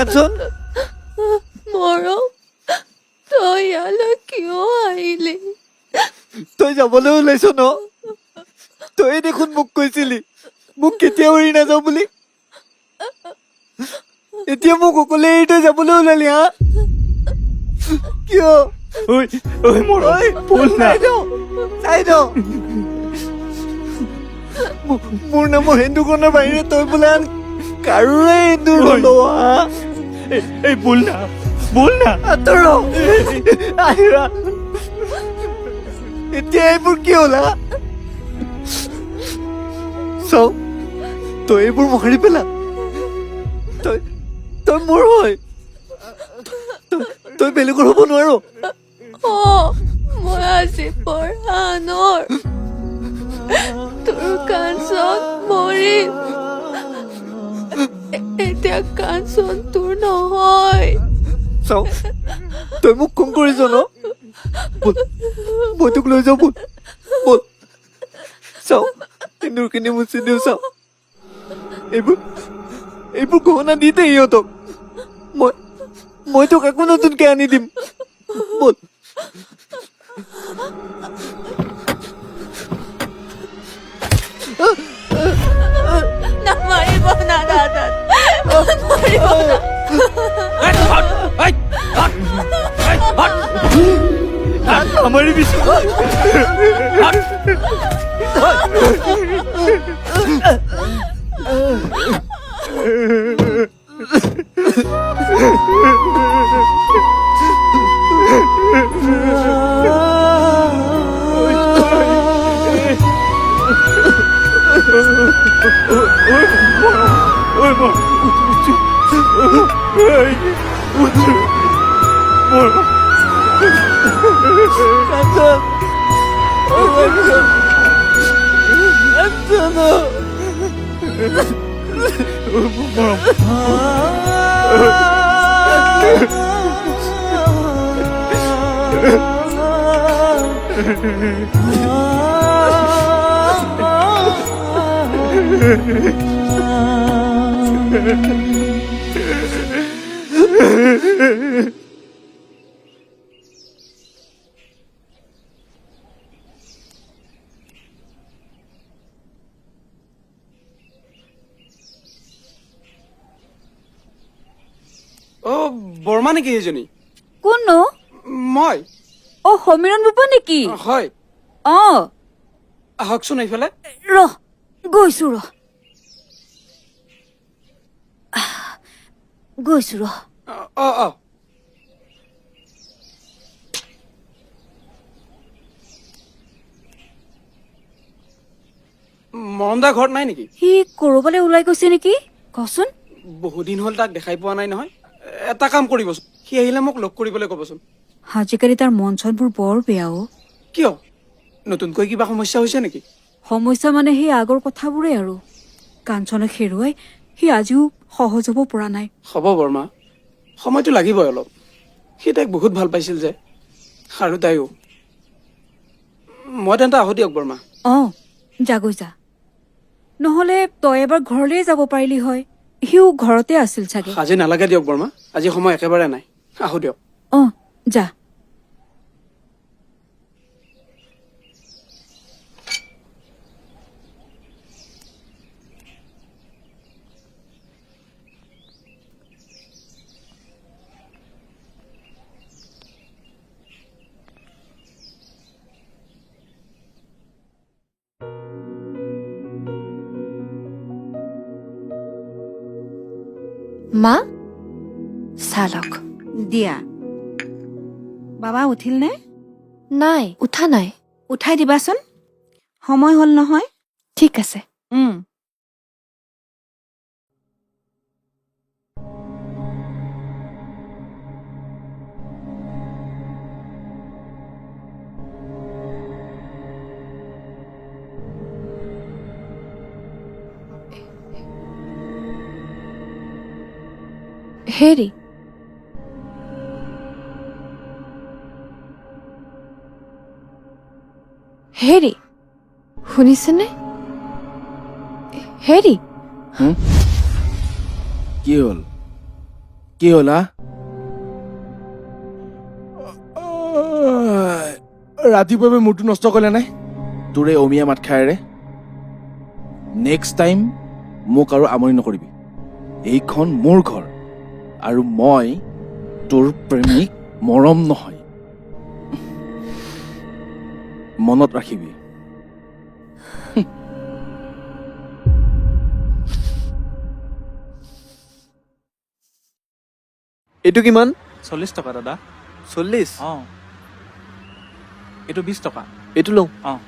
কাঞ্চন মৰম তই ইয়ালৈ কিয় আহিলি? তই যাবলৈ ওলাইছ ন? তই দেখোন মোক কৈছিলি মোক কেতিয়াও এৰি নাযাওঁ বুলি। এতিয়া মোক অকলে এৰি তই যাবলৈ ওলালি হা? কিয়? ঐ ঐ মৰম ঐ, বল না চাই ন মোৰ নামৰ হিন্দুখনৰ বাহিৰে তই বোলে আন কাৰোৰে হিন্দুৰ নলওঁ হা? এই বল না আঁতৰ আহিবা। এতিয়া এইবোৰ কি হ'ল হা? চাও তই এইবোৰ মোহাৰি পেলা। তই তই মোৰ হয়, তই বেলেগৰ হ'ব নোৱাৰ। মই আজি বৰ আনৰ তোৰ কাঞ্চন মৰিল। এতিয়া কাঞ্চন তোৰ নহয়। চাও তই মোক খং কৰিছ ন? বল মই তোক লৈ যাওঁ, বল বল। চাও সিন্দুৰখিনি মুচি দিওঁ। চাও এইবোৰ গহনা দি দে সিহঁতক। মই তোক একো নতুনকে আনি দিম, বল। নামাৰিব না দাদা, নামাৰিব না। আমাৰিবি কাঞ্চন, বৰ্মা নেকি সেইজনী? কোননো? মই সমীৰণ বোপা নেকি? হয়। আহকচোন এইফালে। গৈছো ৰ। মৰমদা ঘৰত নাই নেকি? সি কৰবালৈ ওলাই গৈছে নেকি? কচোন। বহুদিন হ'ল তাক দেখাই পোৱা নাই নহয়। এটা কাম কৰিবচোন, সি আহিলে মোক লগ কৰিবলৈ ক'বচোন। আজিকালি তাৰ মন চনবোৰ বৰ বেয়া অ'। কিয়? নতুনকৈ কিবা সমস্যা হৈছে নেকি? সমস্যা মানে সেই আগৰ কথাবোৰে আৰু। কাঞ্চনক হেৰুৱাই সি আজিও সহজ হ'ব পৰা নাই। হ'ব বৰ্মা, সময়টো লাগিবই অলপ। সি তাইক বহুত ভাল পাইছিল যে, আৰু তাইও। মই তেন্তে আহো দিয়ক বৰ্মা। যাগৈ যা। নহ'লে তই এবাৰ ঘৰলৈ যাব পাৰিলি হয়। সিও ঘৰতে আছিল চাগে। আজি নালাগে দিয়ক বৰ্মা, আজি সময় একেবাৰে নাই। আহো দিয়ক। যা। মা চাহ লওক। দিয়া। বাবা উঠিল নে? নাই উঠা নাই। উঠাই দিবাচোন, সময় হ'ল নহয়। ঠিক আছে। হেৰি হেৰি শুনিছেনে? হেৰি কি হ'ল? কি হ'লা ৰাতিপুৱাই মূৰটো নষ্ট কৰিলে নাই তোৰ এই অমিয়া মাত খায়েৰে নেক্সট টাইম মোক আৰু আমনি নকৰিবি এইখন মোৰ ঘৰ আৰু মই তোৰ প্ৰেমিক মৰম নহয় মনত ৰাখিবি এইটো কিমান 40 টকা দাদা 40 অঁ এইটো 20 টকা এইটো লওঁ অঁ